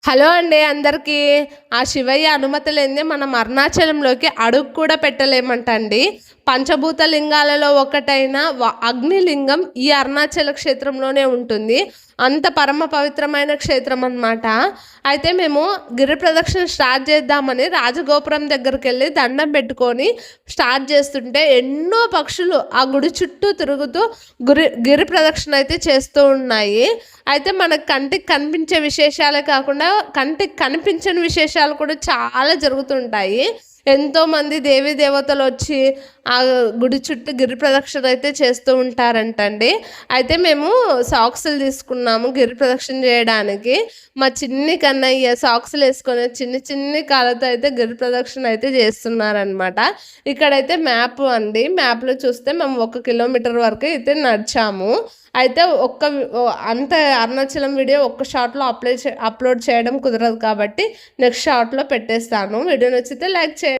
Hello అండి అందరికీ. ఆ శివయ్య అనుమతి లేనిదే మనం అరుణాచలంలోకి అడుగు కూడా పెట్టలేమంటండి. పంచభూత లింగాలలో ఒకటైన అగ్నిలింగం ఈ అరుణాచల క్షేత్రంలోనే ఉంటుంది. అంత పరమ పవిత్రమైన క్షేత్రం అన్నమాట. అయితే మేము గిరి ప్రదక్షిణ స్టార్ట్ చేద్దామని రాజగోపురం దగ్గరికి వెళ్ళి దండం పెట్టుకొని స్టార్ట్ చేస్తుంటే ఎన్నో పక్షులు ఆ గుడి చుట్టూ తిరుగుతూ గిరి ప్రదక్షిణ అయితే చేస్తూ ఉన్నాయి. అయితే మనకు కంటికి కనిపించే విశేషాలే కాకుండా కంటికి కనిపించని విశేషాలు కూడా చాలా జరుగుతుంటాయి. ఎంతోమంది దేవీ దేవతలు వచ్చి ఆ గుడి చుట్టూ గిరి ప్రదక్షిణ అయితే చేస్తూ ఉంటారంటండి. అయితే మేము సాక్సులు తీసుకున్నాము గిరి ప్రదక్షిణ చేయడానికి. మా చిన్ని కన్నయ్య సాక్సులు వేసుకొని చిన్ని కాళ్ళతో అయితే గిరి ప్రదక్షిణ అయితే చేస్తున్నారనమాట. ఇక్కడైతే మ్యాప్ అండి. మ్యాప్లో చూస్తే మేము 1 కిలోమీటర్ వరకు అయితే నడిచాము. అయితే అంత అరుణాచలం వీడియో ఒక్క షాట్లో అప్లోడ్ చేయడం కుదరదు కాబట్టి నెక్స్ట్ షార్ట్లో పెట్టేస్తాను. వీడియో నచ్చితే లైక్ చేయండి.